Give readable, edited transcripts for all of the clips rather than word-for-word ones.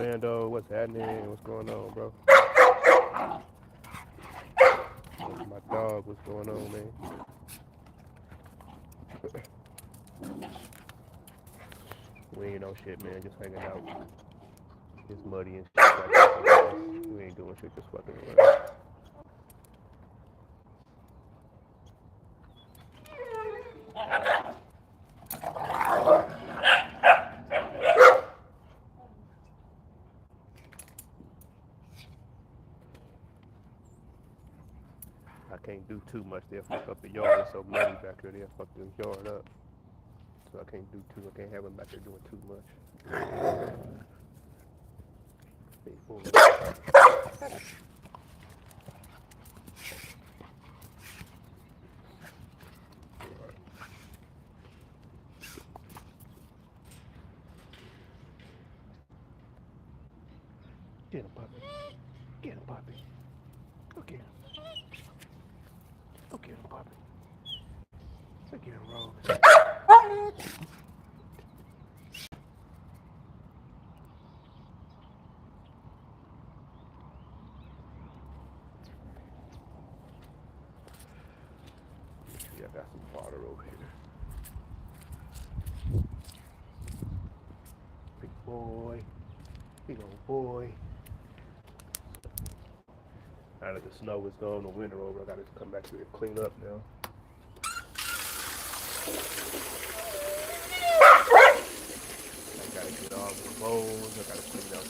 Bando, what's happening? What's going on, bro? My dog, what's going on, man? We ain't no shit, man. Just hanging out. It's muddy and shit like that. We ain't doing shit, just fucking around. I can't do too much. They'll fuck up the yard. It's so muddy back here. They'll fuck the yard up. So I can't do too. I can't have them back there doing too much. Big boy. Get him, puppy. Get him, puppy. Go get him. Go get him, puppy. Go get him, Rogue. I got some water over here. Big boy. Big old boy. Now that the snow is gone, the winter over, I gotta come back here and clean up now. I gotta get all the bowls. I gotta clean out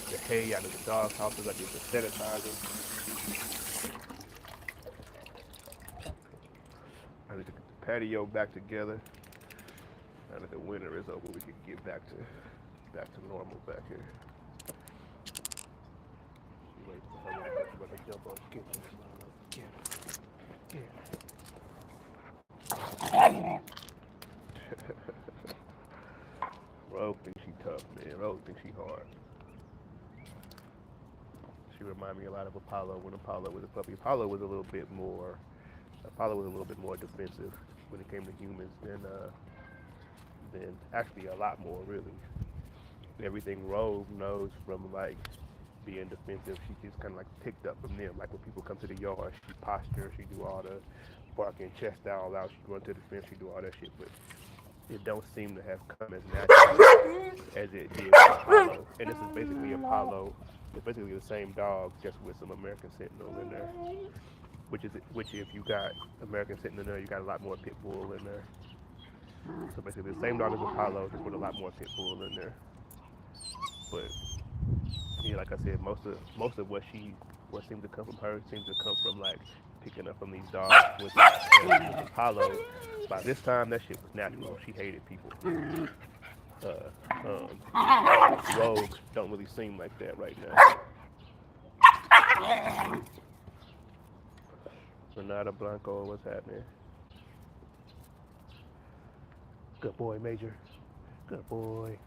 the hay out of the dog houses. I get the sanitizer. I need to get the patio back together. Now that the winter is over, we can get back to normal back here. Wait for her to jump on the kitchen. Rogue thinks she tough, man. Rogue thinks she hard. She remind me a lot of Apollo when Apollo was a puppy. Apollo was a little bit more defensive when it came to humans than actually a lot more, really. Everything Rogue knows from like being defensive, she just kind of like picked up from them. Like when people come to the yard, she posture, she do all the barking, chest all out, she go into the fence, she do all that shit, but it don't seem to have come as naturally as it did with Apollo. And this is basically Apollo. It's basically the same dog, just with some American Sentinel in there. Which if you got American Sentinel in there, you got a lot more pit bull in there. So basically the same dog as Apollo, just with a lot more pit bull in there. But yeah, like I said, most of what seems to come from her seems to come from like picking up from these dogs with Apollo. By this time, that shit was natural. She hated people. Rogue don't really seem like that right now. Renata Blanco, what's happening? Good boy, Major. Good boy.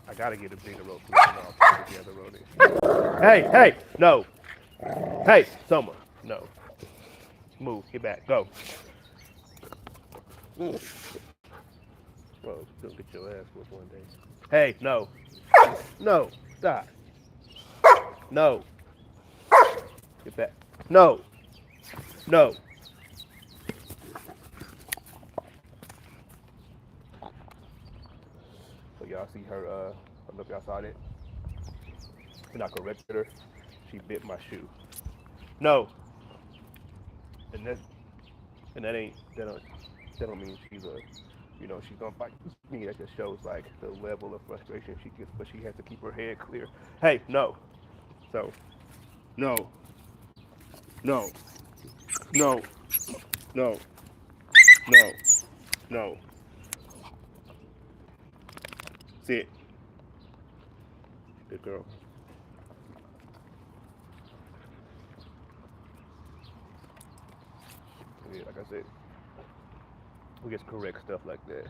I gotta get a bigger rope to all together, Rodney. Hey, no. Hey, Summer, no. Move, get back, go. Bro, you'll get your ass whooped one day. Hey, no. No, stop. No. Get back. No. No. So y'all see her, I don't know if y'all saw that. When I corrected her, she bit my shoe. No. And that don't mean she's she's gonna fight me. That just shows like the level of frustration she gets, but she has to keep her head clear. Hey, no. So, no. No. No. No. No. No. Sit. Good girl. Yeah, like I said, we just correct stuff like that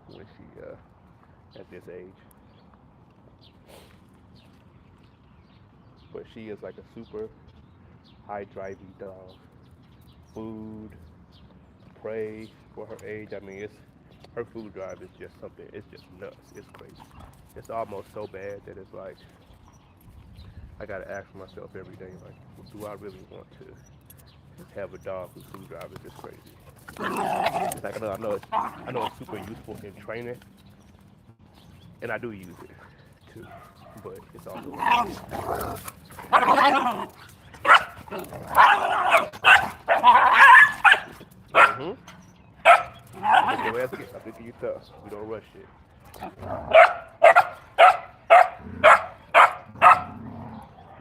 when she at this age. But she is like a super high driving dog. Food, prey for her age. I mean, it's her food drive is just something. It's just nuts. It's crazy. It's almost so bad that it's like I gotta ask myself every day, like, do I really want to have a dog whose food drive is this crazy? It's like I know it's super useful in training, and I do use it too. But it's also mm-hmm. Your ass again. I think you tough. We don't rush shit.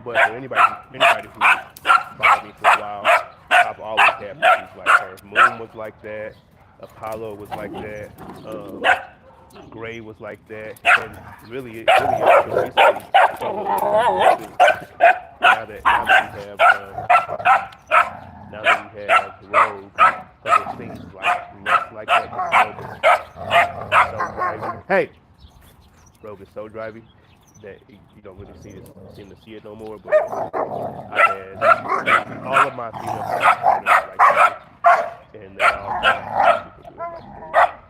But for anybody who followed me for a while, I've always had puppies like her. Moon was like that. Apollo was like that. Gray was like that. And really, it really is until recently. Now that we have Rogue, because it seems like less like that. Rogue is so driving. Hey, Rogue is so driving that you don't really seem to see it no more. But I had all of my female partners like that, and they all super good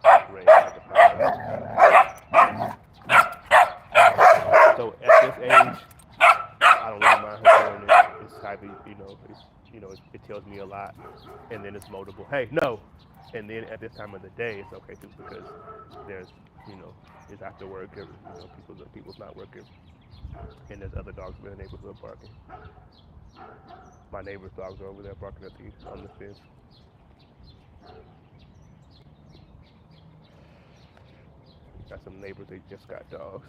like Ray, like so at this age, I don't really mind her doing it. It's type of, it tells me a lot, and then it's moldable. Hey, no, and then at this time of the day, it's okay too because there's, it's after work. People's not working, and there's other dogs in the neighborhood barking. My neighbor's dogs are over there barking on the fence. Got some neighbors, they just got dogs.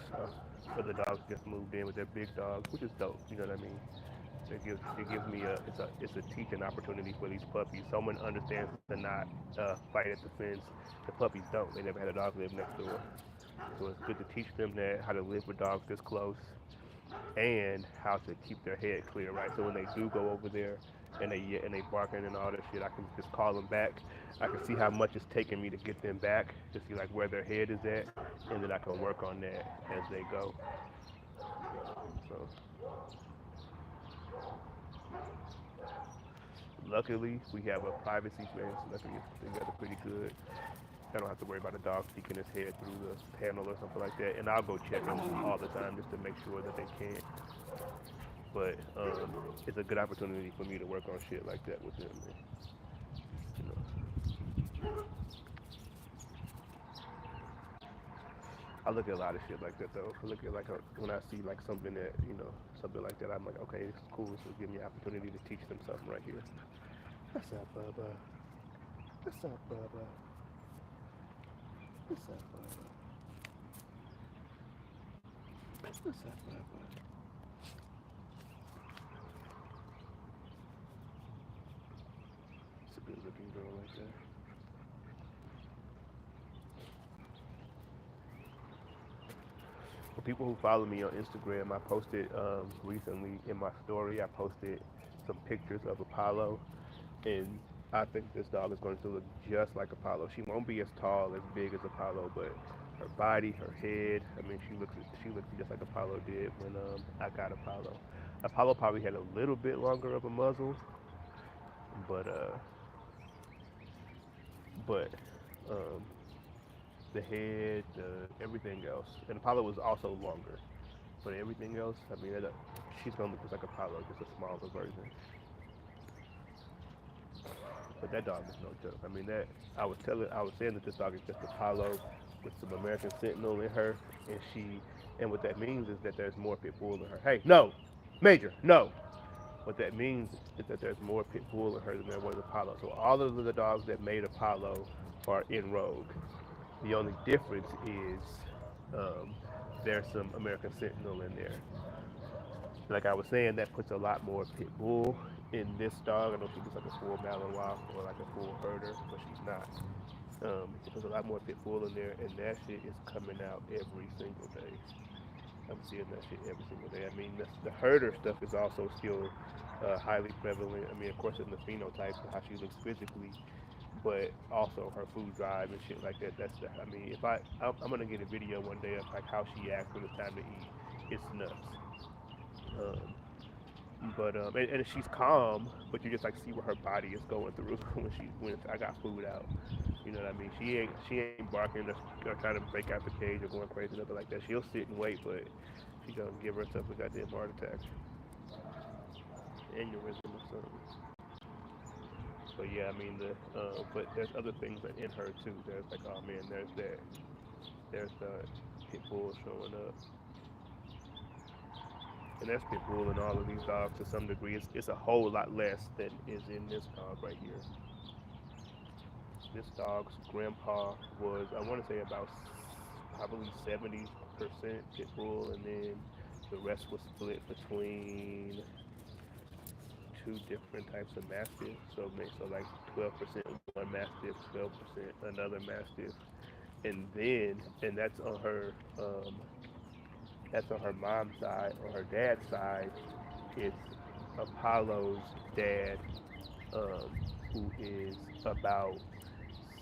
Other dogs just moved in with their big dogs, which is dope. You know what I mean? It gives me it's a teaching opportunity for these puppies. Someone understands to not fight at the fence. The puppies don't. They never had a dog live next door. So it's good to teach them that how to live with dogs this close and how to keep their head clear, right? So when they do go over there and they barking and all that shit, I can just call them back. I can see how much it's taking me to get them back to see like where their head is at, and then I can work on that as they go. So luckily we have a privacy fence. Luckily it's together pretty good. I don't have to worry about a dog sticking his head through the panel or something like that. And I'll go check them all the time just to make sure that they can't. But it's a good opportunity for me to work on shit like that with them. You know, I look at a lot of shit like that though. I look at when I see like something that something like that, I'm like, okay, it's cool. So give me an opportunity to teach them something right here. What's up, Bubba? What's up, Bubba? What's up, Bubba? What's up, Bubba? It's a good looking girl right there. For people who follow me on Instagram, I posted recently in my story, I posted some pictures of Apollo, and I think this dog is going to look just like Apollo. She won't be as tall, as big as Apollo, but her body, her head, I mean, she looks just like Apollo did when I got Apollo. Apollo probably had a little bit longer of a muzzle, but but um, the head, everything else, and Apollo was also longer, but everything else, I mean, she's gonna look just like Apollo, just a smaller version. But that dog is no joke. I mean, I was saying that this dog is just Apollo with some American Sentinel in her, and what that means is that there's more pit bull in her. Hey, no, Major, no. What that means is that there's more pit bull in her than there was Apollo. So all of the dogs that made Apollo are in Rogue. The only difference is um, there's some American Sentinel in there. Like I was saying, that puts a lot more pit bull in this dog. I know she looks like a full Malinois or like a full herder, but she's not. It puts a lot more pit bull in there, and that shit is coming out every single day. I'm seeing that shit every single day. I mean, the herder stuff is also still highly prevalent. I mean, of course, in the phenotypes and how she looks physically, but also her food drive and shit like that. That's the. I mean, if I'm gonna get a video one day of like how she acts when it's time to eat. It's nuts. Um, and she's calm, but you just like see what her body is going through when I got food out. You know what I mean? She ain't barking or trying to break out the cage or going crazy nothing like that. She'll sit and wait, but she gonna give herself a goddamn heart attack, aneurysm or something. But yeah, I mean but there's other things in her too. There's like, oh man, there's the pit bull showing up, and there's pit bull in all of these dogs to some degree. It's a whole lot less than is in this dog right here. This dog's grandpa was, I want to say, about probably 70% pit bull, and then the rest was split between two different types of mastiff. So like 12% one mastiff, 12% another mastiff, and um, that's on her mom's side. On her dad's side, it's Apollo's dad, um, who is about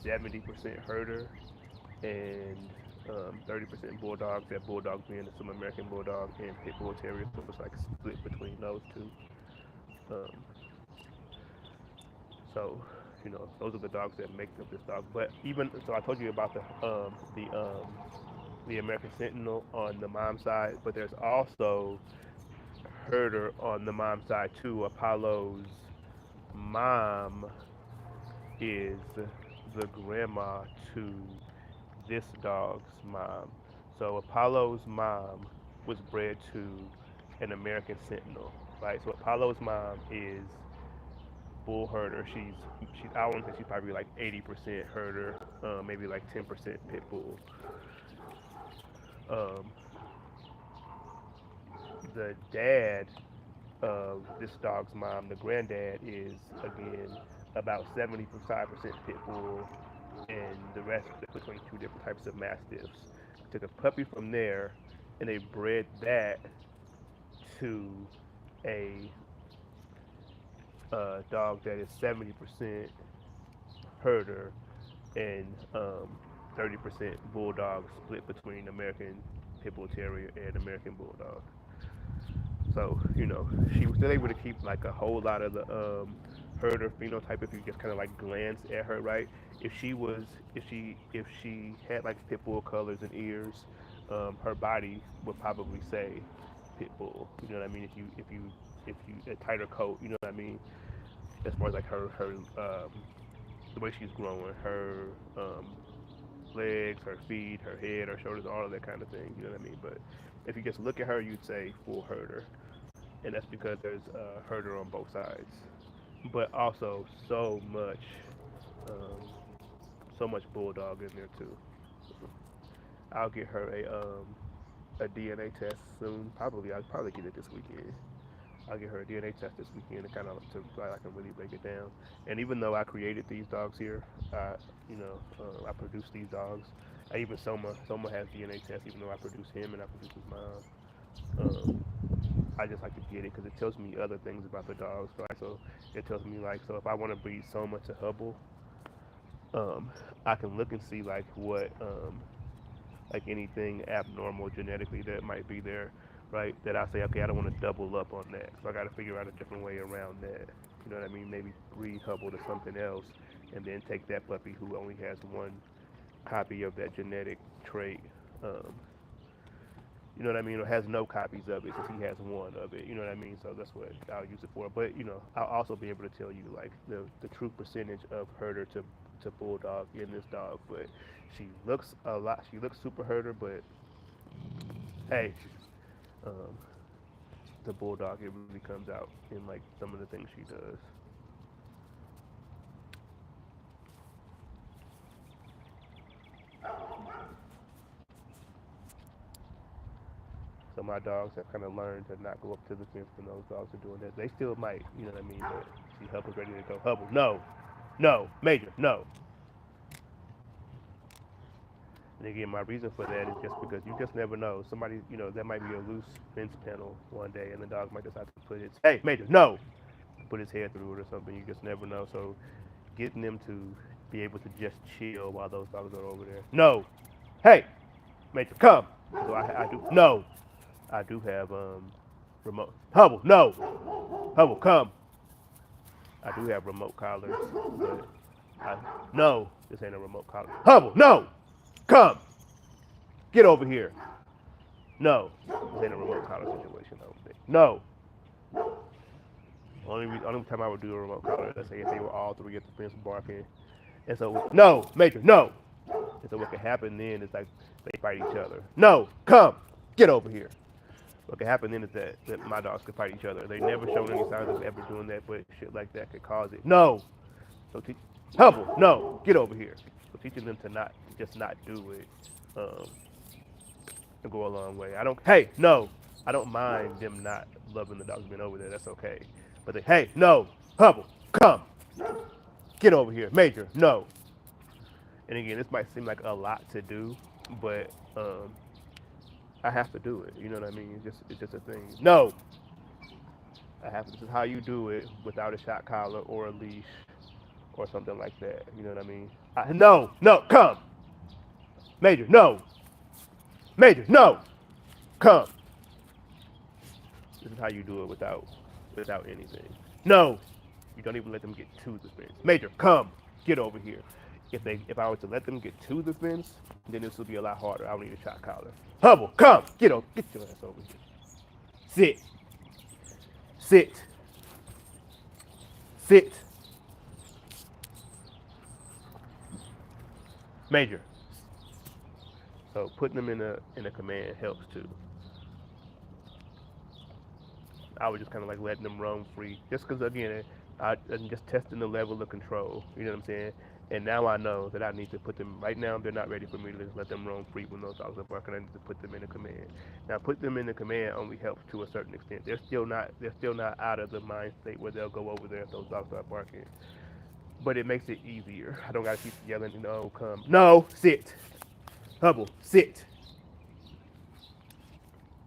70% herder and 30% bulldogs. That bulldog being some American bulldog and pit bull terrier, so it's like split between those two. Um, so those are the dogs that make up this dog. But even so, I told you about the American Sentinel on the mom side, but there's also herder on the mom side too. Apollo's mom is the grandma to this dog's mom. So Apollo's mom was bred to an American Sentinel, right? So Apollo's mom is bull herder. She's I want to say she's probably like 80% herder, maybe like 10% pit bull. Um, the dad of this dog's mom, the granddad, is again about 75% pit bull, and the rest split between two different types of mastiffs. Took a puppy from there, and they bred that to a dog that is 70% herder and 30% bulldog, split between American Pit Bull Terrier and American Bulldog. So she was still able to keep like a whole lot of the herder phenotype if you just kind of like glance at her, right? If she was, if she had like pit bull colors and ears, her body would probably say pit bull. You know what I mean? If you a tighter coat, you know what I mean? As far as like her the way she's growing, her um, legs, her feet, her head, her shoulders, all of that kind of thing. You know what I mean? But if you just look at her, you'd say full herder, and that's because there's herder on both sides, but also um, so much bulldog in there too. I'll get her a DNA test soon. I'll probably get it this weekend. I'll get her a DNA test this weekend to kind of to so I can really break it down. And even though I created these dogs here, I produced these dogs. I even Soma has DNA tests, even though I produced him and I produced his mom. I just like to get it because it tells me other things about the dogs. So it tells me like, so if I want to breed Soma to Hubble, um, I can look and see like anything abnormal genetically that might be there, right? That I say, okay, I don't want to double up on that, so I got to figure out a different way around that. You know what I mean? Maybe breed Hubble to something else, and then take that puppy who only has one copy of that genetic trait. Um, you know what I mean? Or has no copies of it since he has one of it. You know what I mean? So that's what I'll use it for. But I'll also be able to tell you like the true percentage of herder to bulldog in this dog. But she looks a lot. She looks super herder, but hey, um, the bulldog, it really comes out in like some of the things she does. So my dogs have kind of learned to not go up to the fence when those dogs are doing that. They still might, you know what I mean? But see, Hubble's ready to go. Hubble, no, no, Major, no. And again, my reason for that is just because you just never know. Somebody, there might be a loose fence panel one day, and the dog might decide to put its, hey, Major, no, put his head through it or something. You just never know. So getting them to be able to just chill while those dogs are over there. No, hey, Major, come. So I do. No, I do have remote. Hubble, no, Hubble, come. I do have remote collars, but I no, this ain't a remote collar. Hubble, no, come, get over here. No, this ain't a remote collar situation. I don't think. No. Only time I would do a remote collar, let's say if they were all three at the fence barking, and so no, Major, no. And so what can happen then is like they fight each other. No, come, get over here. What can happen then is that my dogs could fight each other. They never shown any signs of ever doing that, but shit like that could cause it. No. So Hubble, no, get over here. So teaching them to not do it, um, and go a long way. Hey, no, I don't mind them not loving the dogs being over there. That's okay. But hey, no, Hubble, come, get over here, Major, no. And again, this might seem like a lot to do, but I have to do it. You know what I mean? It's just a thing. No, I have to. This is how you do it without a shot collar or a leash or something like that. You know what I mean? No, come, Major, no, Major, no, come. This is how you do it without anything. No, you don't even let them get to the fence. Major, come, get over here. If I were to let them get to the fence, then this would be a lot harder. I would need a shot collar. Hubble, come, get your ass over here. Sit, sit, sit. Major. So putting them in a command helps too. I was just kind of like letting them roam free, just because again, I'm just testing the level of control. You know what I'm saying? And now I know that I need to put them. Right now, they're not ready for me to just let them roam free when those dogs are barking. I need to put them in a command. Now, put them in the command only helps to a certain extent. They're still not out of the mind state where they'll go over there if those dogs are barking. But it makes it easier. I don't gotta keep yelling. No, come. No, sit. Hubble, sit.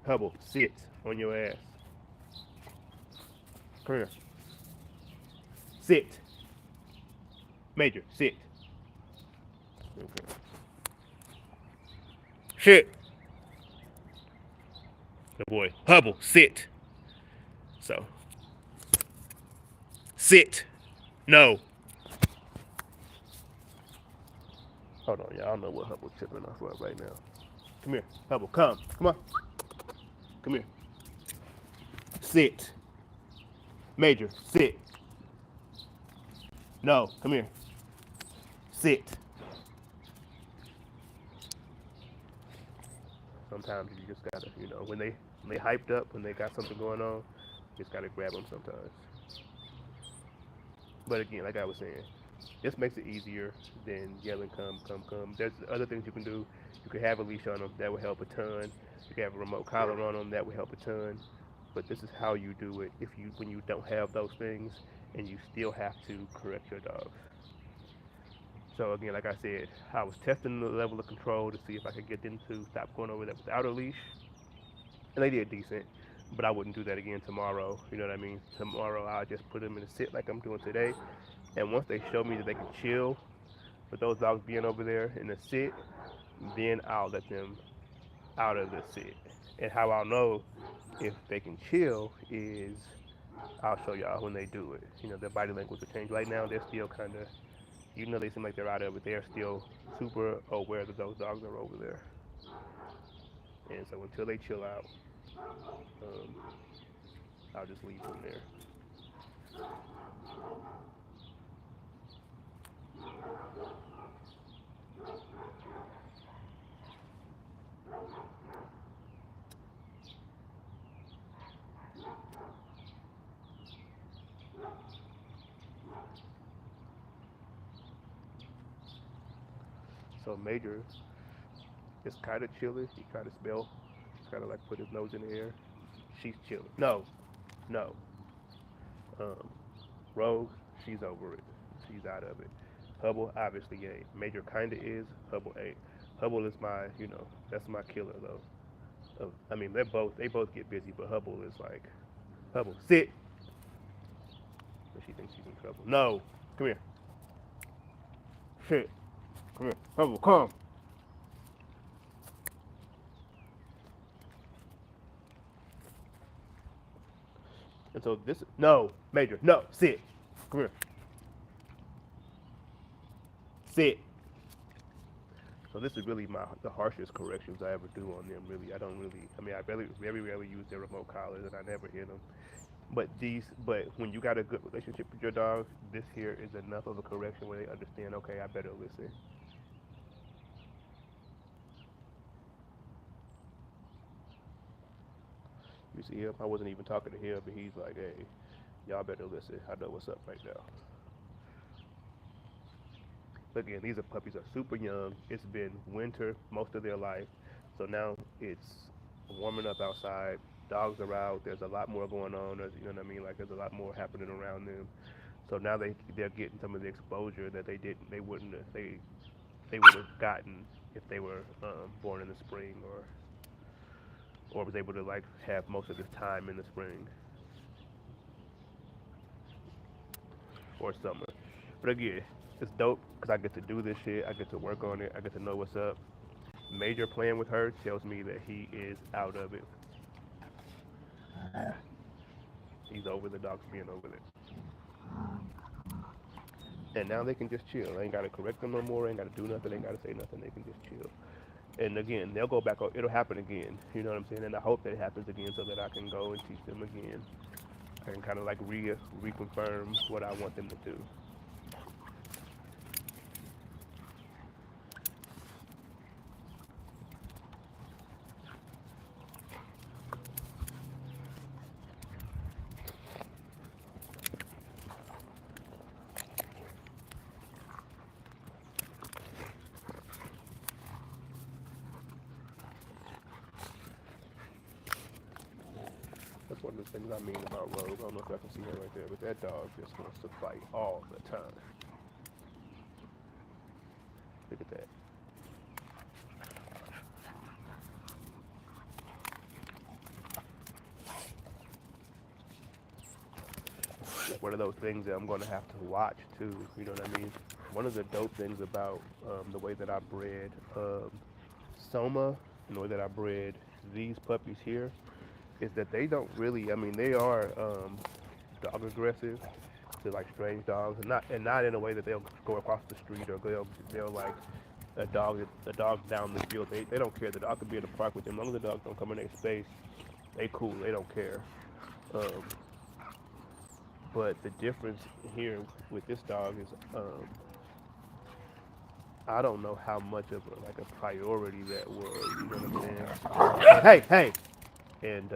Hubble, sit on your ass. Come here. Sit. Major, sit. Okay. Shit. Good boy. Hubble, sit. So. Sit. No. Hold on, y'all. I don't know what Hubble's tripping off of right now. Come here. Hubble, come. Come on. Come here. Sit. Major, sit. No, come here. Sit. Sometimes you just gotta, when they hyped up, when they got something going on, you just gotta grab them sometimes. But again, like I was saying, this makes it easier than yelling, come, come, come. There's other things you can do. You can have a leash on them. That will help a ton. You can have a remote collar on them. That will help a ton. But this is how you do it when you don't have those things and you still have to correct your dogs. So again, like I said, I was testing the level of control to see if I could get them to stop going over that without a leash. And they did decent, but I wouldn't do that again tomorrow. You know what I mean? Tomorrow I'll just put them in a sit like I'm doing today. And once they show me that they can chill with those dogs being over there in the sit, then I'll let them out of the sit. And how I'll know if they can chill is I'll show y'all when they do it. Their body language will change. Right now, they're still kind of, even though they seem like they're out of it, they're still super aware that those dogs are over there. And so until they chill out, um, I'll just leave them there. So Major is kind of chilly. He kind of smell. He's kind of like put his nose in the air. She's chilling. No, no. Um, Rogue, she's over it. She's out of it. Hubble obviously ain't. Major kind of is. Hubble ain't. Hubble is my, that's my killer though. I mean, they both get busy, but Hubble is like, Hubble, sit. But she thinks she's in trouble. No, come here. Shit, come here. Hubble, come. And so this, no, Major, no, sit. Come here, sit. So this is really the harshest corrections I ever do on them. Really, I don't really. I mean, I very rarely use their remote collars, and I never hit them. But when you got a good relationship with your dog, this here is enough of a correction where they understand. Okay, I better listen. You see him? I wasn't even talking to him, but he's like, hey, y'all better listen. I know what's up right now. Again, these are puppies are super young. It's been winter most of their life, so now it's warming up outside. Dogs are out. There's a lot more going on. You know what I mean? Like there's a lot more happening around them. So now they're getting some of the exposure that they would have gotten if they were born in the spring or was able to like have most of this time in the spring or summer. But again, it's dope because I get to do this shit. I get to work on it. I get to know what's up. Major playing with her tells me that he is out of it. He's over the dogs being over it. And now they can just chill. I ain't gotta correct them no more. I ain't gotta do nothing. They ain't gotta say nothing. They can just chill. And again, they'll go back. It'll happen again. You know what I'm saying? And I hope that it happens again so that I can go and teach them again. I can kind of like reconfirm what I want them to do. That's one of the things I mean about Rogue. I don't know if I can see her right there, but that dog just wants to fight all the time. Look at that. It's one of those things that I'm going to have to watch too. You know what I mean? One of the dope things about the way that I bred Soma and the way that I bred these puppies here is that they don't really. I mean, they are dog aggressive to like strange dogs, and not in a way that they'll go across the street or they'll like a dog down the field. They don't care. The dog could be in the park with them. As long as the dogs don't come in their space, they cool. They don't care. Um, but the difference here with this dog is I don't know how much of a priority that was. You know what I'm saying? Hey, hey, and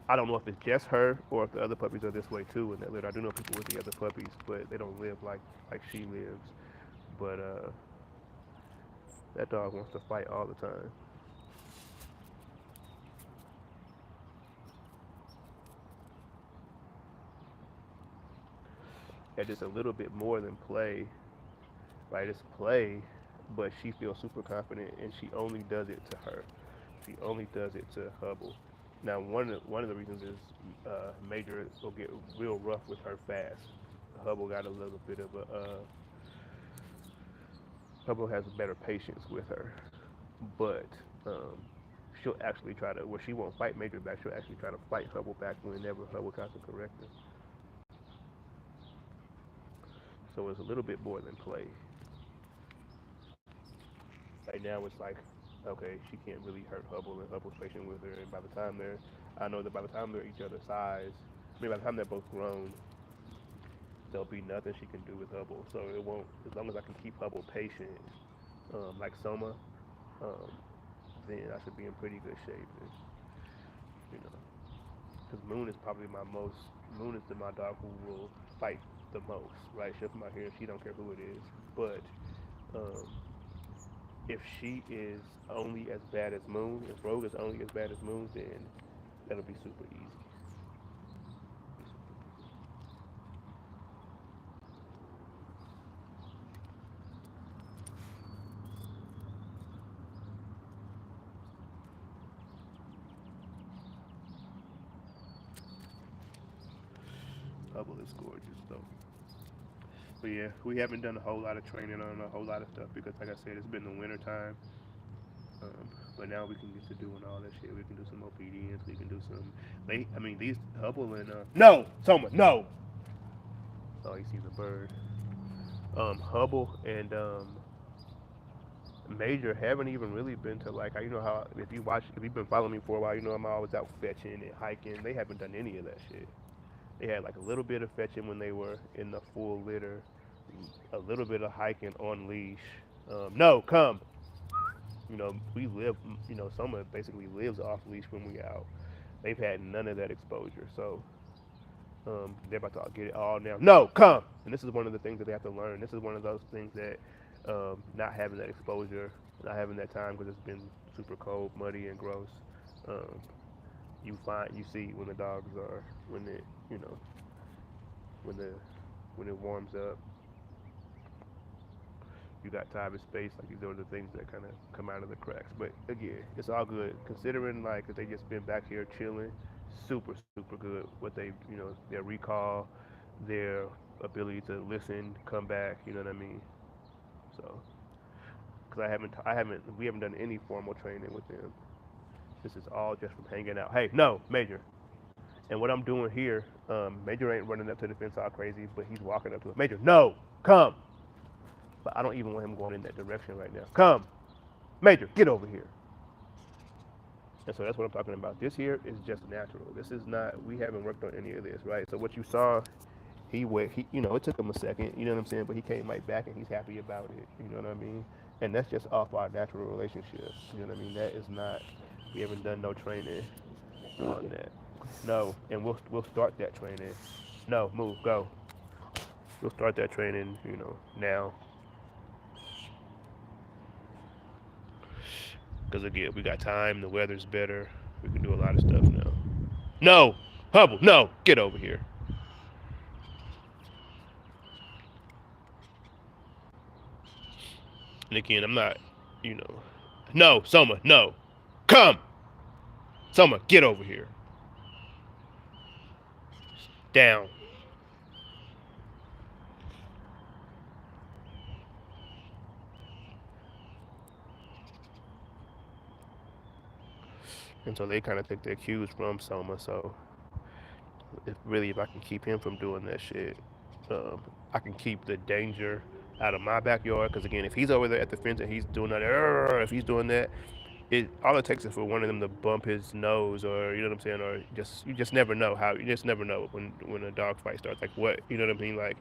I don't know if it's just her or if the other puppies are this way too in that litter. I do know people with the other puppies, but they don't live like she lives. But that dog wants to fight all the time. And just a little bit more than play, right? It's play, but she feels super confident, and she only does it to her. She only does it to Hubble. Now, one of the reasons is Major will get real rough with her fast. Hubble got a little bit of a Hubble has better patience with her, but um, she'll actually try to. Where she won't fight Major back, she'll actually try to fight Hubble back whenever Hubble tries to correct her. So it's a little bit more than play. Right now, it's like, okay, she can't really hurt Hubble, and Hubble's patient with her. And by the time I know that by the time they're each other's size, I mean, by the time they're both grown, there'll be nothing she can do with Hubble. So it won't, as long as I can keep Hubble patient, like Soma, um, then I should be in pretty good shape. And, you know, because Moon is my dog who will fight the most, right? She'll come out here and she don't care who it is. But um, if she is only as bad as Moon, if Rogue is only as bad as Moon, then that'll be super easy. Hubble is gorgeous though. But yeah, we haven't done a whole lot of training on a whole lot of stuff because, like I said, it's been the winter time. But now we can get to doing all that shit. We can do some obedience. We can do some. I mean, these Hubble and no, Soma, no. Oh, he sees a bird. Hubble and Major haven't even really been to like you know how if you've been following me for a while, you know I'm always out fetching and hiking. They haven't done any of that shit. They had like a little bit of fetching when they were in the full litter, a little bit of hiking on leash. No, come. You know we live. You know Soma basically lives off leash when we out. They've had none of that exposure, so they're about to get it all now. No, come. And this is one of the things that they have to learn. This is one of those things that not having that exposure, not having that time because it's been super cold, muddy, and gross. Um, you see when the dogs are when it you know when the when it warms up, you got time and space. Like these are the things that kind of come out of the cracks. But again, it's all good considering like that they just been back here chilling. Super good. What they their recall, their ability to listen, come back. You know what I mean? So because we haven't done any formal training with them. This is all just from hanging out. Hey, no, Major. And what I'm doing here, Major ain't running up to the fence all crazy, but he's walking up to it. Major, no, come. But I don't even want him going in that direction right now. Come, Major, get over here. And so that's what I'm talking about. This here is just natural. This is not. We haven't worked on any of this, right? So what you saw, he went. It took him a second. You know what I'm saying? But he came right back, and he's happy about it. You know what I mean? And that's just off our natural relationship. You know what I mean? That is not. We haven't done no training on that. No, and we'll start that training. No, move, go. We'll start that training. Now. Because again, we got time. The weather's better. We can do a lot of stuff now. No, Hubble, no, get over here. And again, I'm not, you know, no, Soma, no, come, Soma, get over here. Down. And so they kind of take their cues from Soma. So if I can keep him from doing that shit, um, I can keep the danger out of my backyard. Because again, if he's over there at the fence and he's doing that, if he's doing that, it all it takes is for one of them to bump his nose, or you know what I'm saying, or just you just never know how you just never know when a dog fight starts. Like what you know what I mean, like,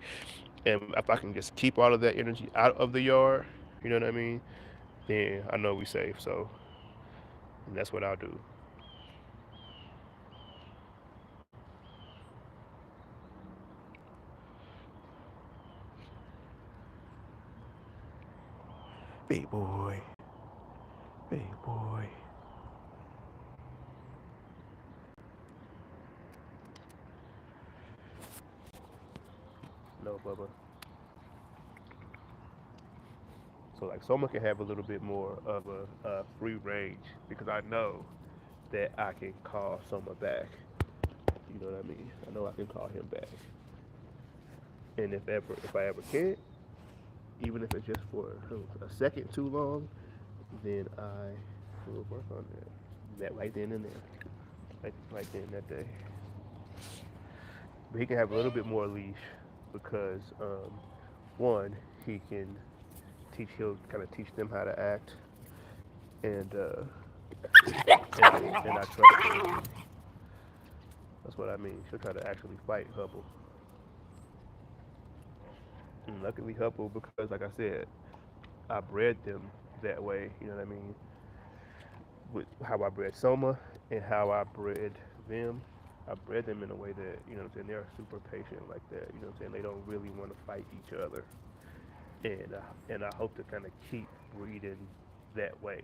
and if I can just keep all of that energy out of the yard, you know what I mean, then I know we safe. So and that's what I'll do. Big boy, big boy. No, Bubba. So like Soma can have a little bit more of a free range because I know that I can call Soma back. You know what I mean? I know I can call him back. And if I ever can't, even if it's just for a second too long, then I will work on that. That right then and there. Right then that day. But he can have a little bit more leash because one, he'll kind of teach them how to act, and and I trust him. That's what I mean. She'll try to actually fight Hubble. And luckily Hubble, because like I said, I bred them that way. You know what I mean? With how I bred Soma and how I bred them. I bred them in a way that, you know what I'm saying, they're super patient like that. You know what I'm saying? They don't really want to fight each other. And I hope to kind of keep breeding that way.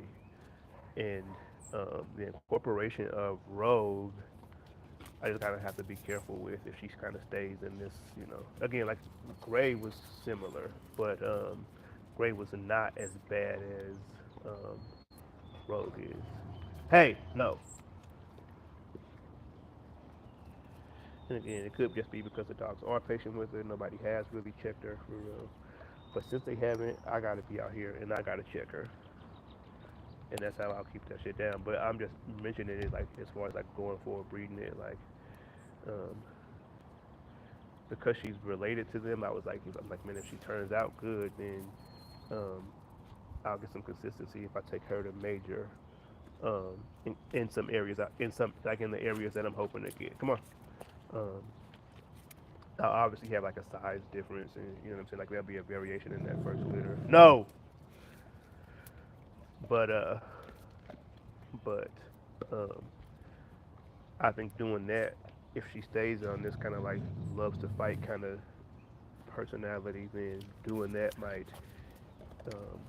And the incorporation of Rogue, I just kind of have to be careful with if she kind of stays in this, Again, like Gray was similar, but Gray was not as bad as Rogue is. Hey, no. And again, it could just be because the dogs are patient with her. Nobody has really checked her for real. But since they haven't, I gotta be out here and I gotta check her, and that's how I'll keep that shit down. But I'm just mentioning it like as far as like going forward breeding it, like um, because she's related to them. I'm like, man, if she turns out good, then um, I'll get some consistency if I take her to major in some areas, in some like in the areas that I'm hoping to get. Come on. Um, I'll obviously have like a size difference, and you know what I'm saying. Like there'll be a variation in that first litter. No, but but um, I think doing that, if she stays on this kind of like loves to fight kind of personality, then doing that um,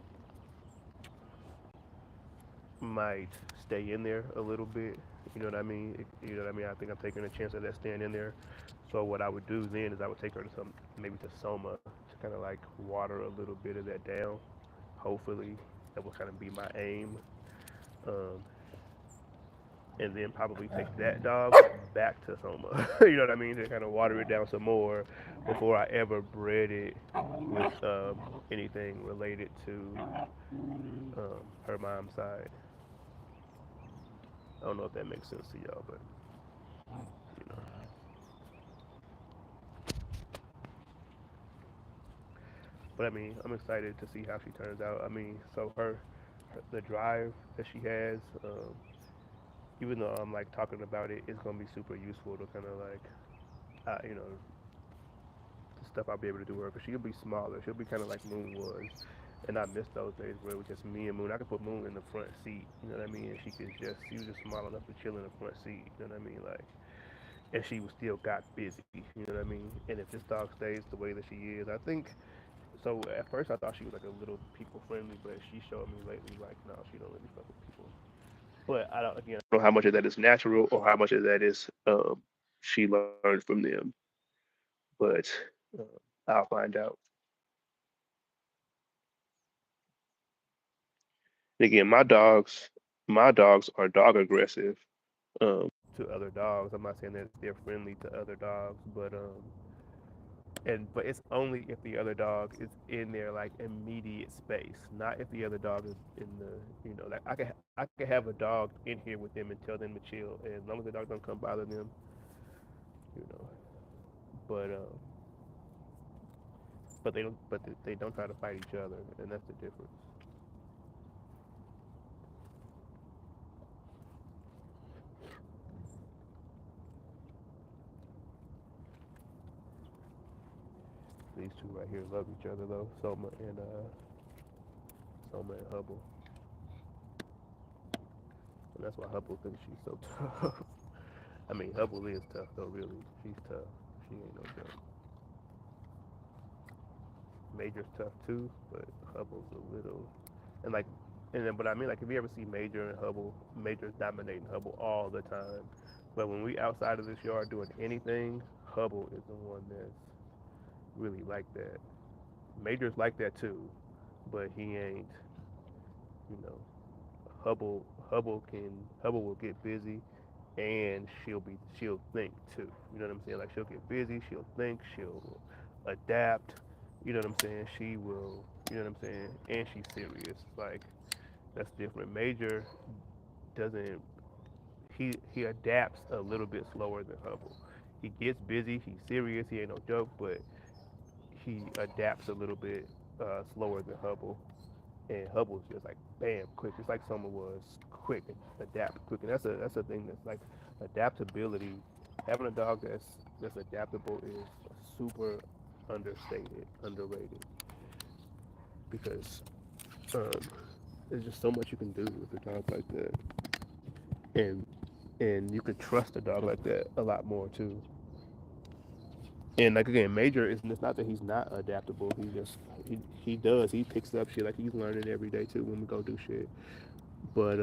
might stay in there a little bit. You know what I mean? You know what I mean? I think I'm taking a chance of that staying in there. So what I would do then is I would take her to maybe to Soma to kind of like water a little bit of that down. Hopefully, that will kind of be my aim. Um, and then probably take that dog back to Soma. You know what I mean? To kind of water it down some more before I ever bred it with anything related to her mom's side. I don't know if that makes sense to y'all, but you know. But I mean, I'm excited to see how she turns out. I mean, so the drive that she has, even though I'm like talking about it, it's gonna be super useful to kind of like, you know, the stuff I'll be able to do with her because she'll be smaller. She'll be kind of like Moon was, and I miss those days where it was just me and Moon. I could put Moon in the front seat, you know what I mean? And she was just small enough to chill in the front seat, you know what I mean? Like, and she was still got busy, you know what I mean? And if this dog stays the way that she is, I think. So at first I thought she was like a little people friendly, but she showed me lately like no, she don't really fuck with people. But I don't know how much of that is natural or how much of that is she learned from them. But uh, I'll find out. And again, my dogs are dog aggressive to other dogs. I'm not saying that they're friendly to other dogs, but it's only if the other dog is in their like immediate space, not if the other dog is in the like I could have a dog in here with them and tell them to chill, and as long as the dog don't come bother them, you know. But they don't try to fight each other, and that's the difference. These two right here love each other though, Soma and Hubble, and that's why Hubble thinks she's so tough. I mean, Hubble is tough though, really. She's tough. She ain't no joke. Major's tough too, but Hubble's a little and like and then but I mean like if you ever see Major and Hubble, Major's dominating Hubble all the time. But when we outside of this yard doing anything, Hubble is the one that's really like that. Major's like that too, but he ain't, you know, Hubble Hubble will get busy and she'll think too. You know what I'm saying? Like she'll get busy, she'll think, she'll adapt. You know what I'm saying? She will. You know what I'm saying? And she's serious. Like that's different. Major doesn't. He adapts a little bit slower than Hubble. He gets busy. He's serious. He ain't no joke, but he adapts a little bit slower than Hubble. And Hubble's just like bam, quick. It's like someone was quick and adapt quick, and that's a thing that's like adaptability. Having a dog that's adaptable is super understated, underrated, because um, there's just so much you can do with a dog like that, and you can trust a dog like that a lot more too. And like again, Major is it's not that he's not adaptable. He picks up shit like he's learning every day too when we go do shit. But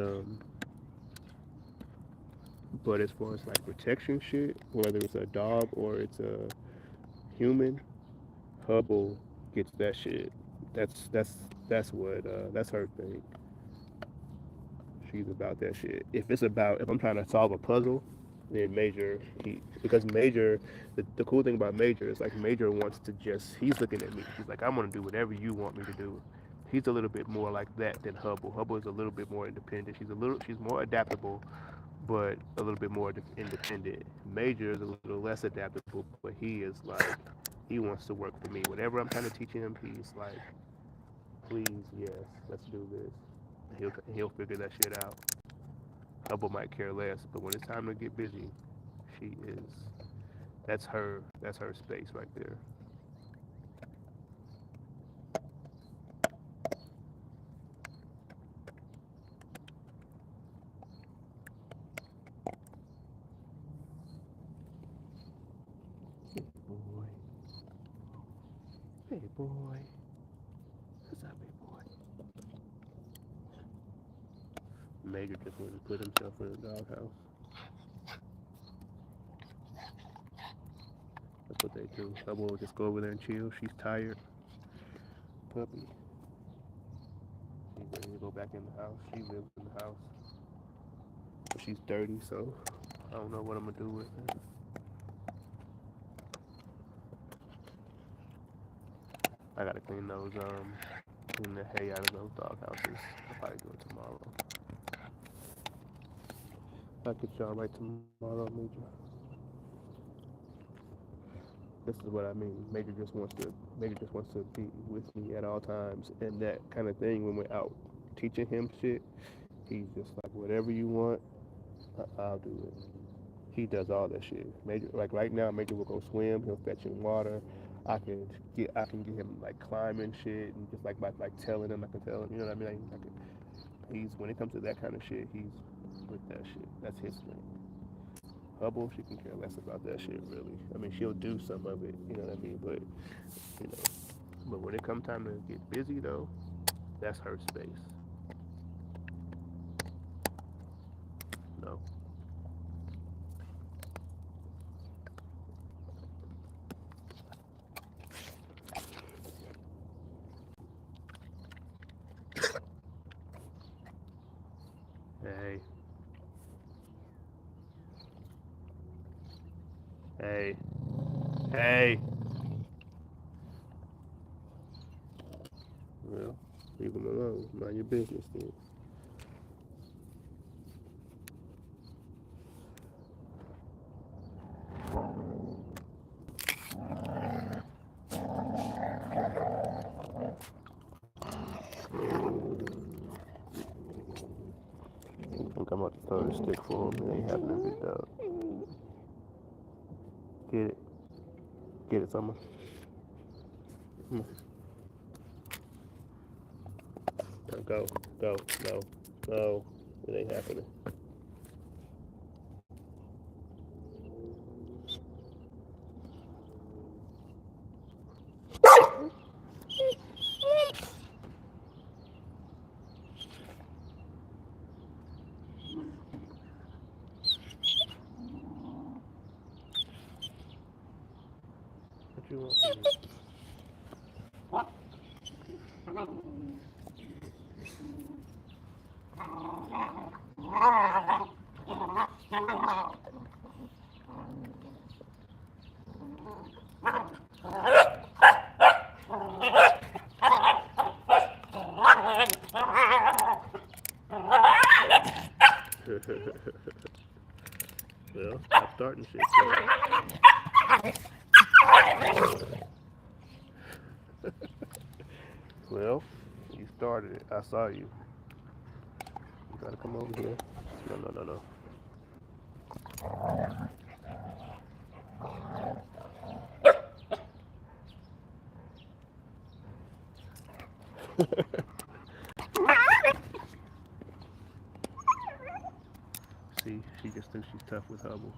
as far as like protection shit, whether it's a dog or it's a human, Hubble gets that shit. That's her thing. She's about that shit. If I'm trying to solve a puzzle, Then Major, because Major, the cool thing about Major is like Major wants to just, he's looking at me. He's like, I'm gonna do whatever you want me to do. He's a little bit more like that than Hubble. Hubble is a little bit more independent. She's more adaptable, but a little bit more independent. Major is a little less adaptable, but he is like, he wants to work for me. Whatever I'm trying to teach him, he's like, please, yes, let's do this. He'll figure that shit out. Hubble might care less, but when it's time to get busy, she is. That's her space right there. Hey boy, hey boy, what's up, hey boy? Major just wanted to put himself in a doghouse. That's what they do. Hubble will just go over there and chill. She's tired. Puppy. She's ready to go back in the house. She lives in the house. But she's dirty, so I don't know what I'm gonna do with her. I gotta clean the hay out of those dog houses. I'll probably do it tomorrow. I'll get y'all right tomorrow, Major. This is what I mean. Major just wants to be with me at all times, and that kind of thing when we're out teaching him shit, he's just like whatever you want, I'll do it. He does all that shit. Major, like right now, Major will go swim. He'll fetch him water. I can get him like climbing shit and just like by like telling him, I can tell him, you know what I mean? He's when it comes to that kind of shit, he's with that shit. That's his thing. Hubble, she can care less about that shit really. I mean, she'll do some of it, you know what I mean? But you know, but when it comes time to get busy though, that's her space. No. Hey, hey, hey. Well, leave him alone. Mind your business then. I think I'm about to throw the stick for him. It ain't happening, big dog. Get it. Get it, Summer. Come on. Now go. Go. No. No. It ain't happening. What you want from me? Well, stop starting shit. Well, you started it. I saw you. You gotta come over here. No, no, no, no. See, she just thinks she's tough with Hubble.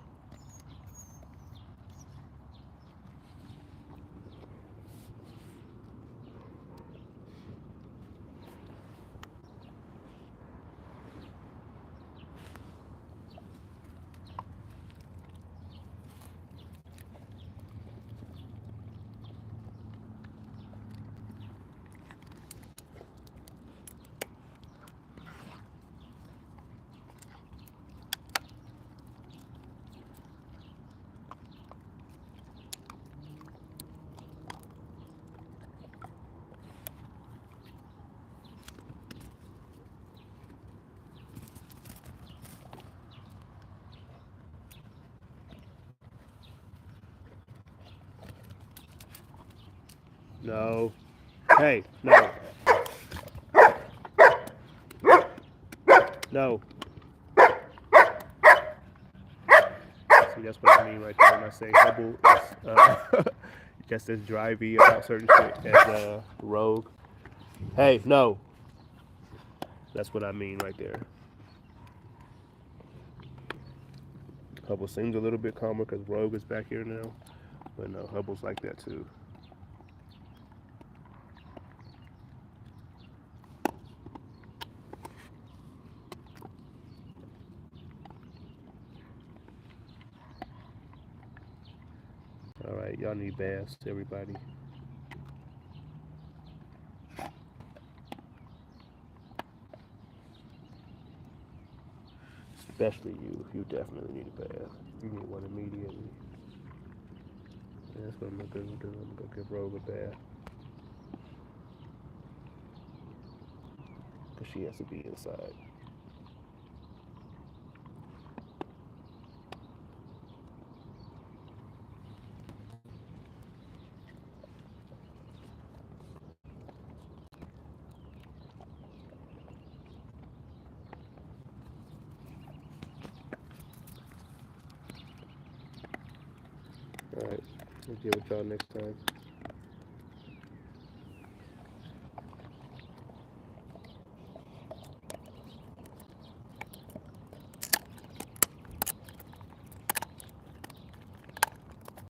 No. Hey, no. No. See, that's what I mean right there when I say Hubble is just as drivey about certain shit as Rogue. Hey, no. That's what I mean right there. Hubble seems a little bit calmer because Rogue is back here now. But no, Hubble's like that too. All right, y'all need baths, everybody. Especially you. You definitely need a bath. You need one immediately. And that's what I'm gonna do. I'm gonna go give Rogue a bath because she has to be inside. All right, we'll deal with y'all next time.